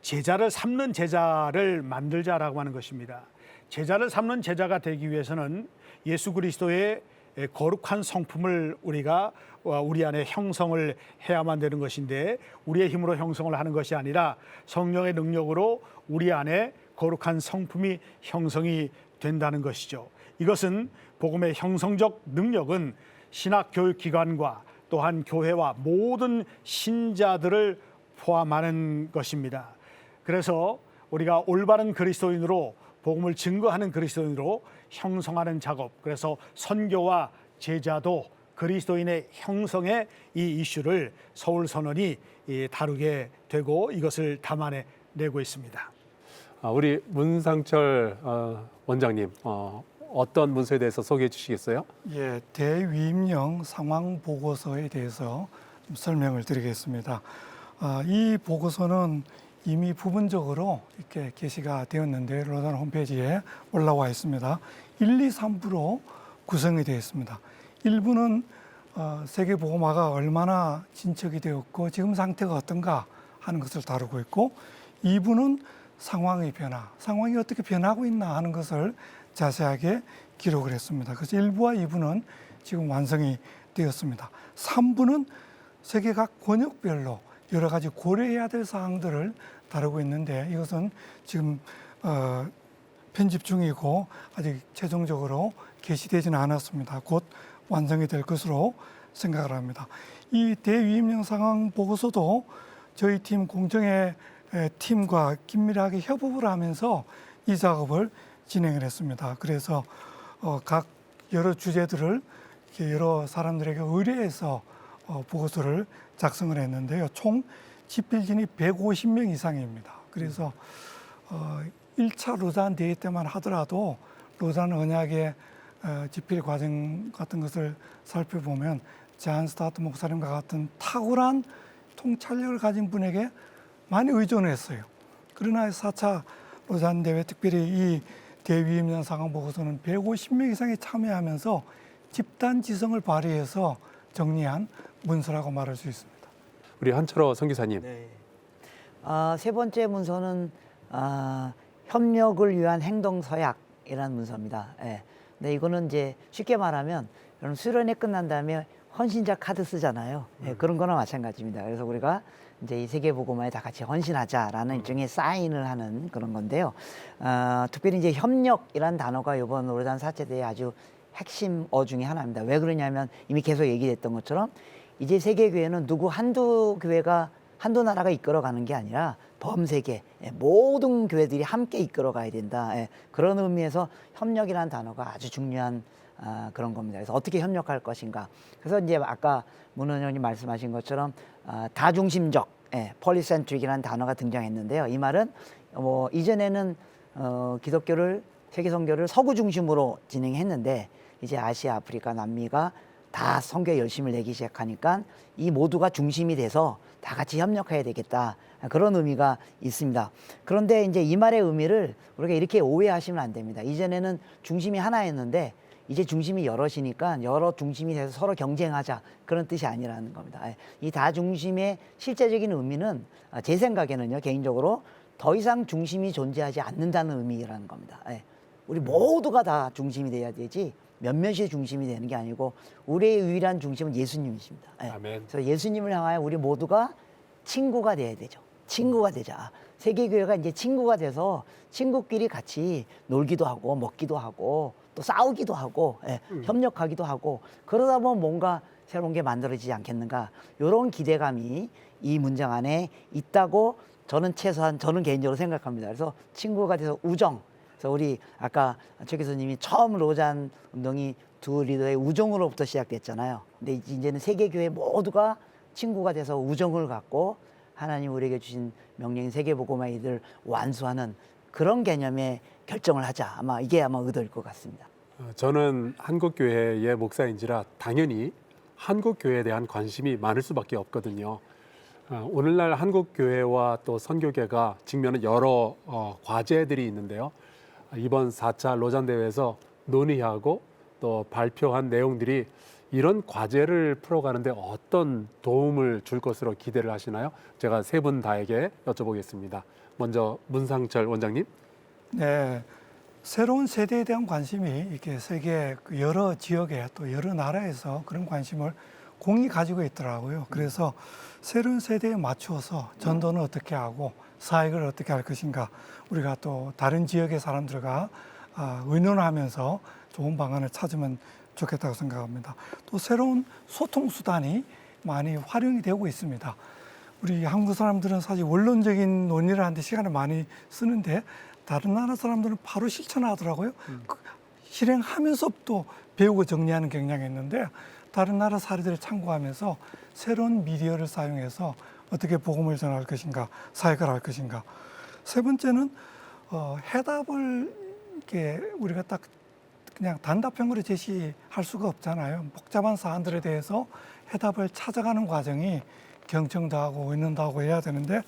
제자를 삼는 제자를 만들자라고 하는 것입니다. 제자를 삼는 제자가 되기 위해서는 예수 그리스도의 거룩한 성품을 우리가 우리 안에 형성을 해야만 되는 것인데 우리의 힘으로 형성을 하는 것이 아니라 성령의 능력으로 우리 안에 거룩한 성품이 형성이 된다는 것이죠. 이것은 복음의 형성적 능력은 신학교육기관과 또한 교회와 모든 신자들을 포함하는 것입니다. 그래서 우리가 올바른 그리스도인으로 복음을 증거하는 그리스도인으로 형성하는 작업, 그래서 선교와 제자도 그리스도인의 형성의 이 이슈를 서울선언이 다루게 되고 이것을 담아내고 있습니다. 우리 문상철 원장님, 어떤 문서에 대해서 소개해 주시겠어요? 예, 대위임령 상황 보고서에 대해서 좀 설명을 드리겠습니다. 이 보고서는 이미 부분적으로 이렇게 게시가 되었는데 로단 홈페이지에 올라와 있습니다. 1, 2, 3부로 구성이 되어 있습니다. 1부는 세계보고마가 얼마나 진척이 되었고 지금 상태가 어떤가 하는 것을 다루고 있고 2부는 상황의 변화, 상황이 어떻게 변하고 있나 하는 것을 자세하게 기록을 했습니다. 그래서 1부와 2부는 지금 완성이 되었습니다. 3부는 세계 각 권역별로 여러 가지 고려해야 될 사항들을 다루고 있는데 이것은 지금 편집 중이고 아직 최종적으로 게시되지는 않았습니다. 곧 완성이 될 것으로 생각을 합니다. 이 대위임령 상황 보고서도 저희 팀 공정의 팀과 긴밀하게 협업을 하면서 이 작업을 진행을 했습니다. 그래서 각 여러 주제들을 여러 사람들에게 의뢰해서 보고서를 작성을 했는데요. 총 집필진이 150명 이상입니다. 그래서 1차 로잔 대회 때만 하더라도 로잔 언약의 집필 과정 같은 것을 살펴보면 잔 스타트 목사님과 같은 탁월한 통찰력을 가진 분에게 많이 의존했어요. 그러나 4차 로잔 대회, 특별히 이 대위임령 상황 보고서는 150명 이상이 참여하면서 집단 지성을 발휘해서 정리한 문서라고 말할 수 있습니다. 우리 한철호 선교사님. 네. 세 번째 문서는 협력을 위한 행동 서약이라는 문서입니다. 예. 근데 이거는 이제 쉽게 말하면 여러분 수련회 끝난 다음에 헌신자 카드 쓰잖아요. 예, 그런 거나 마찬가지입니다. 그래서 우리가 이제 이 세계보고마에 다 같이 헌신하자라는 일종의 사인을 하는 그런 건데요. 특별히 이제 협력이라는 단어가 이번 로잔 4차 대회 아주 핵심 중에 하나입니다. 왜 그러냐면 이미 계속 얘기했던 것처럼 이제 세계교회는 누구 한두 교회가 한두 나라가 이끌어가는 게 아니라 범세계 모든 교회들이 함께 이끌어가야 된다. 그런 의미에서 협력이라는 단어가 아주 중요한 그런 겁니다. 그래서 어떻게 협력할 것인가. 그래서 이제 아까 문 의원님 말씀하신 것처럼 다중심적, 폴리센트릭이라는 단어가 등장했는데요. 이 말은 뭐 이전에는 기독교를 세계 선교를 서구 중심으로 진행했는데 이제 아시아, 아프리카, 남미가 다 선교에 열심을 내기 시작하니까 이 모두가 중심이 돼서 다 같이 협력해야 되겠다. 그런 의미가 있습니다. 그런데 이제 이 말의 의미를 우리가 이렇게 오해하시면 안 됩니다. 이전에는 중심이 하나였는데 이제 중심이 여럿이니까 여러 중심이 돼서 서로 경쟁하자 그런 뜻이 아니라는 겁니다. 이 다중심의 실제적인 의미는 제 생각에는요, 개인적으로 더 이상 중심이 존재하지 않는다는 의미라는 겁니다. 우리 모두가 다 중심이 돼야 되지 몇몇이 중심이 되는 게 아니고 우리의 유일한 중심은 예수님이십니다. 아멘. 그래서 예수님을 향하여 우리 모두가 친구가 돼야 되죠. 친구가 되자. 세계교회가 이제 친구가 돼서 친구끼리 같이 놀기도 하고 먹기도 하고 또 싸우기도 하고 협력하기도 하고 그러다 보면 뭔가 새로운 게 만들어지지 않겠는가. 이런 기대감이 이 문장 안에 있다고 저는 개인적으로 생각합니다. 그래서 친구가 돼서 우정. 그래서 우리 아까 최 교수님이 처음 로잔 운동이 두 리더의 우정으로부터 시작됐잖아요. 근데 이제는 세계교회 모두가 친구가 돼서 우정을 갖고 하나님 우리에게 주신 명령인 세계복음화의 일을 완수하는 그런 개념의 결정을 하자. 이게 의도일 것 같습니다. 저는 한국교회의 목사인지라 당연히 한국교회에 대한 관심이 많을 수밖에 없거든요. 오늘날 한국교회와 또 선교계가 직면한 여러 과제들이 있는데요. 이번 4차 로잔 대회에서 논의하고 또 발표한 내용들이 이런 과제를 풀어가는데 어떤 도움을 줄 것으로 기대를 하시나요? 제가 세 분 다에게 여쭤보겠습니다. 먼저 문상철 원장님. 네, 새로운 세대에 대한 관심이 이렇게 세계 여러 지역에 또 여러 나라에서 그런 관심을 공이 가지고 있더라고요. 그래서 새로운 세대에 맞추어서 전도는 어떻게 하고 사역을 어떻게 할 것인가, 우리가 또 다른 지역의 사람들과 의논하면서 좋은 방안을 찾으면 좋겠다고 생각합니다. 또 새로운 소통 수단이 많이 활용이 되고 있습니다. 우리 한국 사람들은 사실 원론적인 논의를 하는데 시간을 많이 쓰는데 다른 나라 사람들은 바로 실천하더라고요. 그 실행하면서 또 배우고 정리하는 경향이 있는데 다른 나라 사례들을 참고하면서 새로운 미디어를 사용해서 어떻게 복음을 전할 것인가, 사역을 할 것인가. 세 번째는 해답을 이렇게 우리가 딱 그냥 단답형으로 제시할 수가 없잖아요. 복잡한 사안들에 대해서 해답을 찾아가는 과정이 경청도 하고 의논도 하고 해야 되는데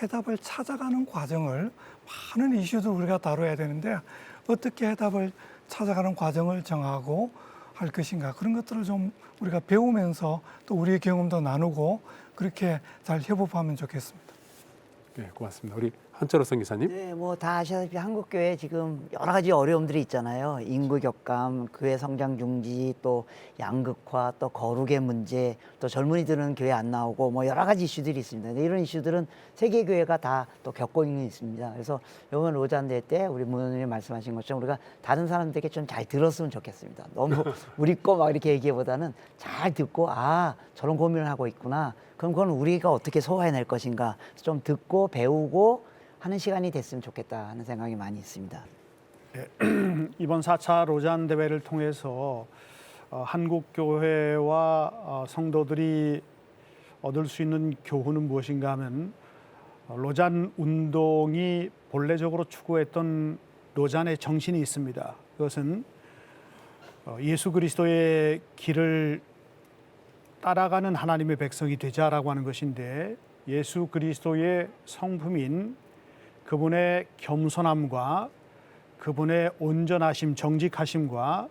해답을 찾아가는 과정을 많은 이슈들 우리가 다뤄야 되는데 어떻게 해답을 찾아가는 과정을 정하고 할 것인가, 그런 것들을 좀 우리가 배우면서 또 우리의 경험도 나누고 그렇게 잘 협업하면 좋겠습니다. 네, 고맙습니다. 우리 한철호 선교사님. 네, 뭐 다 아시다시피 한국 교회 지금 여러 가지 어려움들이 있잖아요. 인구 격감, 교회 성장 중지, 또 양극화, 또 거룩의 문제, 또 젊은이들은 교회 안 나오고 뭐 여러 가지 이슈들이 있습니다. 근데 이런 이슈들은 세계 교회가 다 또 겪고 있습니다. 그래서 이번 로잔대 때 우리 문원님이 말씀하신 것처럼 우리가 다른 사람들에게 좀 잘 들었으면 좋겠습니다. 너무 우리 거 막 이렇게 얘기보다는 잘 듣고 저런 고민을 하고 있구나. 그럼 그건 우리가 어떻게 소화해낼 것인가 좀 듣고 배우고 하는 시간이 됐으면 좋겠다 하는 생각이 많이 있습니다. 이번 4차 로잔 대회를 통해서 한국 교회와 성도들이 얻을 수 있는 교훈은 무엇인가 하면 로잔 운동이 본래적으로 추구했던 로잔의 정신이 있습니다. 그것은 예수 그리스도의 길을 따라가는 하나님의 백성이 되자라고 하는 것인데, 예수 그리스도의 성품인 그분의 겸손함과 그분의 온전하심, 정직하심과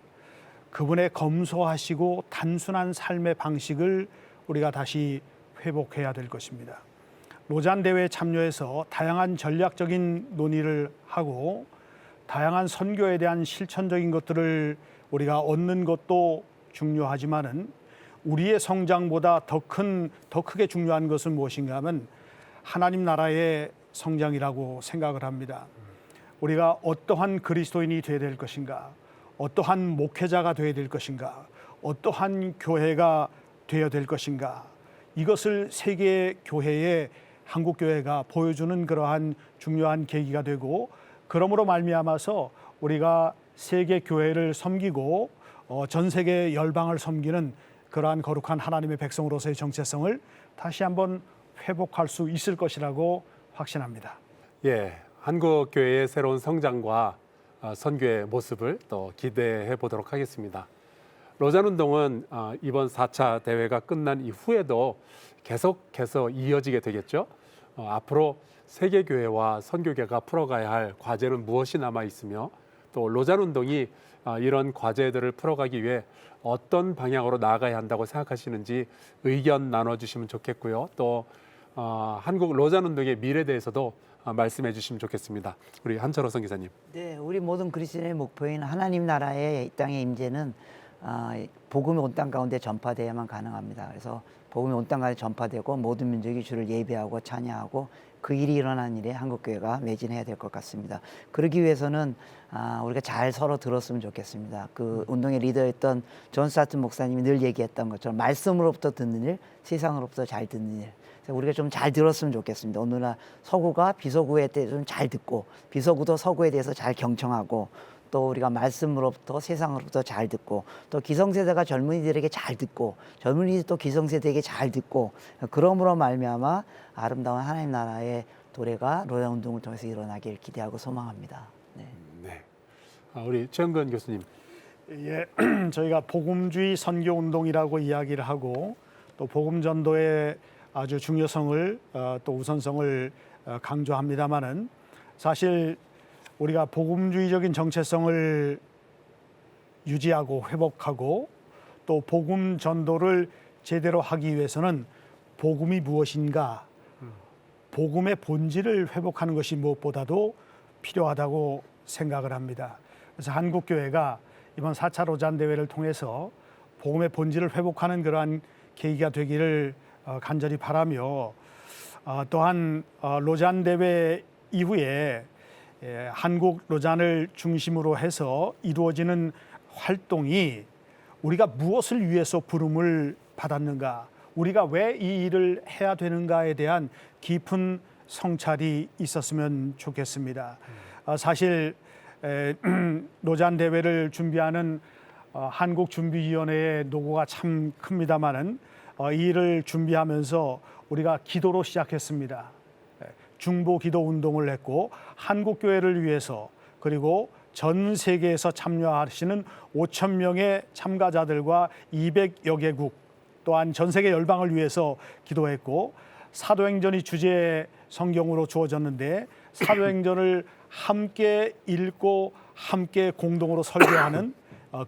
그분의 검소하시고 단순한 삶의 방식을 우리가 다시 회복해야 될 것입니다. 로잔 대회에 참여해서 다양한 전략적인 논의를 하고 다양한 선교에 대한 실천적인 것들을 우리가 얻는 것도 중요하지만은 우리의 성장보다 더 크게 중요한 것은 무엇인가 하면 하나님 나라의 성장이라고 생각을 합니다. 우리가 어떠한 그리스도인이 되어야 될 것인가, 어떠한 목회자가 되어야 될 것인가, 어떠한 교회가 되어야 될 것인가, 이것을 세계 교회에 한국 교회가 보여주는 그러한 중요한 계기가 되고, 그러므로 말미암아서 우리가 세계 교회를 섬기고 전 세계 열방을 섬기는 그러한 거룩한 하나님의 백성으로서의 정체성을 다시 한번 회복할 수 있을 것이라고 확신합니다. 예, 한국 교회의 새로운 성장과 선교의 모습을 또 기대해 보도록 하겠습니다. 로잔 운동은 이번 4차 대회가 끝난 이후에도 계속해서 이어지게 되겠죠. 앞으로 세계 교회와 선교계가 풀어가야 할 과제는 무엇이 남아 있으며 또 로잔 운동이 이런 과제들을 풀어가기 위해 어떤 방향으로 나아가야 한다고 생각하시는지 의견 나눠주시면 좋겠고요. 또 한국 로잔 운동의 미래에 대해서도 말씀해 주시면 좋겠습니다. 우리 한철호 선교사님. 네, 우리 모든 그리스도인의 목표인 하나님 나라의 이 땅의 임재는 복음이 온 땅 가운데 전파되어야만 가능합니다. 그래서 복음이 온 땅 가운데 전파되고 모든 민족이 주를 예배하고 찬양하고 그 일이 일어나는 일에 한국교회가 매진해야 될 것 같습니다. 그러기 위해서는 우리가 잘 서로 들었으면 좋겠습니다. 그 운동의 리더였던 존 스타튼 목사님이 늘 얘기했던 것처럼 말씀으로부터 듣는 일, 세상으로부터 잘 듣는 일. 그래서 우리가 좀 잘 들었으면 좋겠습니다. 오늘날 서구가 비서구에 대해 좀 잘 듣고 비서구도 서구에 대해서 잘 경청하고 또 우리가 말씀으로부터 세상으로부터 잘 듣고 또 기성세대가 젊은이들에게 잘 듣고 젊은이들이 또 기성세대에게 잘 듣고 그러므로 말미암아 아름다운 하나님 나라의 도래가 로잔 운동을 통해서 일어나길 기대하고 소망합니다. 네. 네. 우리 최영근 교수님. 예, 저희가 복음주의 선교 운동이라고 이야기를 하고 또 복음 전도의 아주 중요성을 또 우선성을 강조합니다마는 사실 우리가 복음주의적인 정체성을 유지하고 회복하고 또 복음 전도를 제대로 하기 위해서는 복음이 무엇인가, 복음의 본질을 회복하는 것이 무엇보다도 필요하다고 생각을 합니다. 그래서 한국교회가 이번 4차 로잔 대회를 통해서 복음의 본질을 회복하는 그러한 계기가 되기를 간절히 바라며 또한 로잔 대회 이후에 한국 로잔을 중심으로 해서 이루어지는 활동이 우리가 무엇을 위해서 부름을 받았는가, 우리가 왜 이 일을 해야 되는가에 대한 깊은 성찰이 있었으면 좋겠습니다. 사실 로잔 대회를 준비하는 한국준비위원회의 노고가 참 큽니다마는 이 일을 준비하면서 우리가 기도로 시작했습니다. 중보 기도 운동을 했고 한국 교회를 위해서 그리고 전 세계에서 참여하시는 5천 명의 참가자들과 200여 개국 또한 전 세계 열방을 위해서 기도했고 사도행전이 주제 성경으로 주어졌는데 사도행전을 함께 읽고 함께 공동으로 설교하는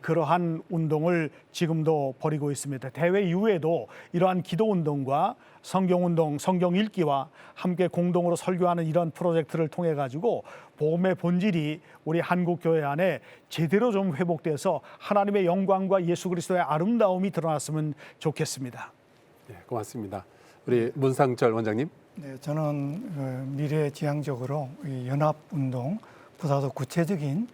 그러한 운동을 지금도 벌이고 있습니다. 대회 이후에도 이러한 기도 운동과 성경 운동, 성경 읽기와 함께 공동으로 설교하는 이런 프로젝트를 통해 가지고 복음의 본질이 우리 한국 교회 안에 제대로 좀 회복돼서 하나님의 영광과 예수 그리스도의 아름다움이 드러났으면 좋겠습니다. 네, 고맙습니다. 우리 문상철 원장님. 네, 저는 미래지향적으로 이 연합운동 보다도 구체적인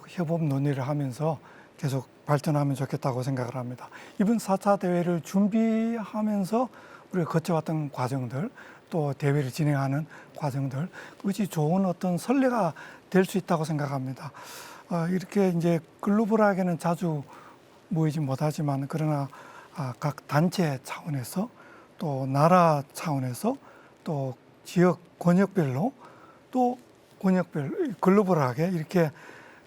협업 논의를 하면서 계속 발전하면 좋겠다고 생각을 합니다. 이번 4차 대회를 준비하면서 우리가 거쳐왔던 과정들, 또 대회를 진행하는 과정들, 그것이 좋은 어떤 선례가 될 수 있다고 생각합니다. 이렇게 이제 글로벌하게는 자주 모이지 못하지만 그러나 각 단체 차원에서 또 나라 차원에서 또 지역 권역별로 또 권역별 글로벌하게 이렇게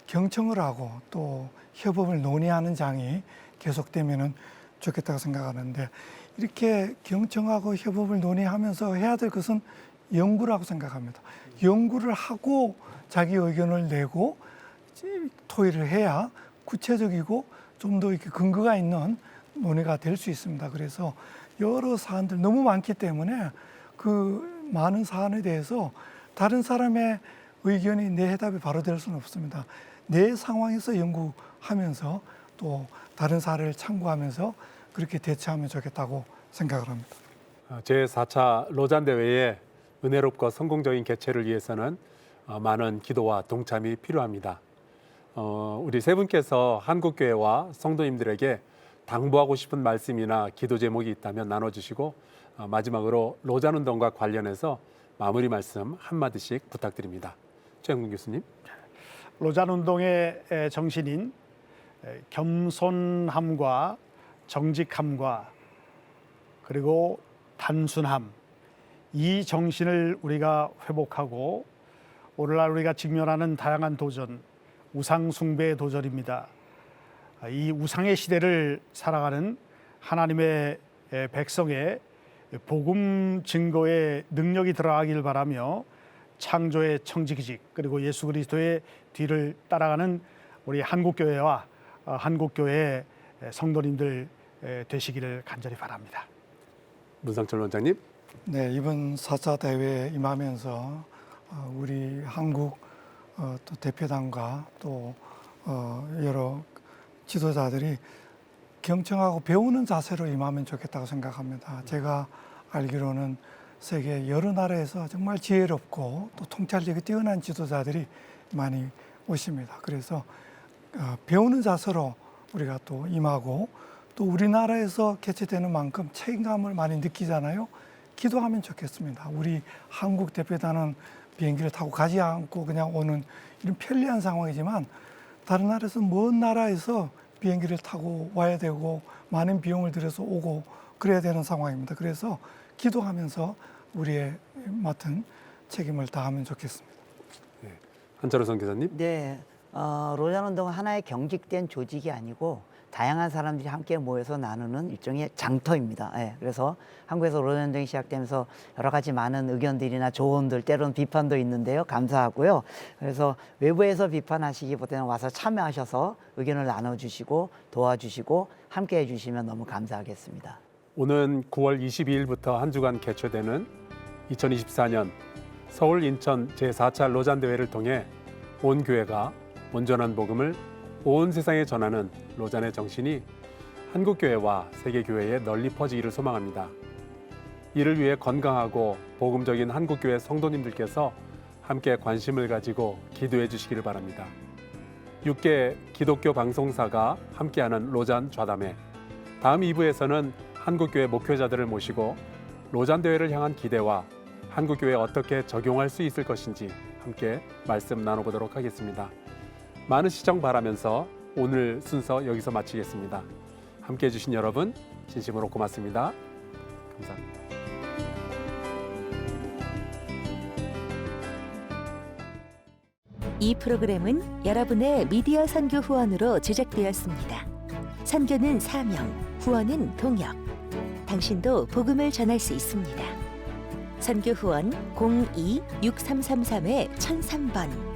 경청을 하고 또 협업을 논의하는 장이 계속되면은 좋겠다고 생각하는데 이렇게 경청하고 협업을 논의하면서 해야 될 것은 연구라고 생각합니다. 연구를 하고 자기 의견을 내고 토의를 해야 구체적이고 좀 더 이렇게 근거가 있는 논의가 될 수 있습니다. 그래서 여러 사안들 너무 많기 때문에 그 많은 사안에 대해서 다른 사람의 의견이 내 해답이 바로 될 수는 없습니다. 내 상황에서 연구하면서 또 다른 사례를 참고하면서 그렇게 대처하면 좋겠다고 생각을 합니다. 제4차 로잔 대회의 은혜롭고 성공적인 개최를 위해서는 많은 기도와 동참이 필요합니다. 우리 세 분께서 한국교회와 성도님들에게 당부하고 싶은 말씀이나 기도 제목이 있다면 나눠주시고 마지막으로 로잔 운동과 관련해서 마무리 말씀 한마디씩 부탁드립니다. 최영문 교수님. 로잔 운동의 정신인 겸손함과 정직함과 그리고 단순함, 이 정신을 우리가 회복하고 오늘날 우리가 직면하는 다양한 도전, 우상 숭배의 도전입니다. 이 우상의 시대를 살아가는 하나님의 백성의 복음 증거의 능력이 들어가길 바라며 창조의 청지기직 그리고 예수 그리스도의 뒤를 따라가는 우리 한국교회와 한국교회 성도님들 되시기를 간절히 바랍니다. 문상철 원장님. 네, 이번 4차 대회에 임하면서 우리 한국 또 대표단과 또 여러 지도자들이 경청하고 배우는 자세로 임하면 좋겠다고 생각합니다. 제가 알기로는 세계 여러 나라에서 정말 지혜롭고 또 통찰력이 뛰어난 지도자들이 많이 오십니다. 그래서 배우는 자세로 우리가 또 임하고 또 우리나라에서 개최되는 만큼 책임감을 많이 느끼잖아요. 기도하면 좋겠습니다. 우리 한국 대표단은 비행기를 타고 가지 않고 그냥 오는 이런 편리한 상황이지만 다른 나라에서 먼 나라에서 비행기를 타고 와야 되고 많은 비용을 들여서 오고 그래야 되는 상황입니다. 그래서 기도하면서 우리의 맡은 책임을 다하면 좋겠습니다. 네. 한철호 선교사님. 네, 로잔 운동은 하나의 경직된 조직이 아니고 다양한 사람들이 함께 모여서 나누는 일종의 장터입니다. 예, 그래서 한국에서 로잔 운동이 시작되면서 여러 가지 많은 의견들이나 조언들, 때로는 비판도 있는데요. 감사하고요. 그래서 외부에서 비판하시기보다는 와서 참여하셔서 의견을 나눠주시고 도와주시고 함께 해주시면 너무 감사하겠습니다. 오는 9월 22일부터 한 주간 개최되는 2024년 서울 인천 제4차 로잔 대회를 통해 온 교회가 온전한 복음을 온 세상에 전하는 로잔의 정신이 한국교회와 세계교회에 널리 퍼지기를 소망합니다. 이를 위해 건강하고 복음적인 한국교회 성도님들께서 함께 관심을 가지고 기도해 주시기를 바랍니다. 6개 기독교 방송사가 함께하는 로잔 좌담회. 다음 2부에서는 한국교회 목회자들을 모시고 로잔 대회를 향한 기대와 한국교회에 어떻게 적용할 수 있을 것인지 함께 말씀 나눠보도록 하겠습니다. 많은 시청 바라면서 오늘 순서 여기서 마치겠습니다. 함께해 주신 여러분 진심으로 고맙습니다. 감사합니다. 이 프로그램은 여러분의 미디어 선교 후원으로 제작되었습니다. 선교는 사명, 후원은 동역. 당신도 복음을 전할 수 있습니다. 선교 후원 02-6333-1003번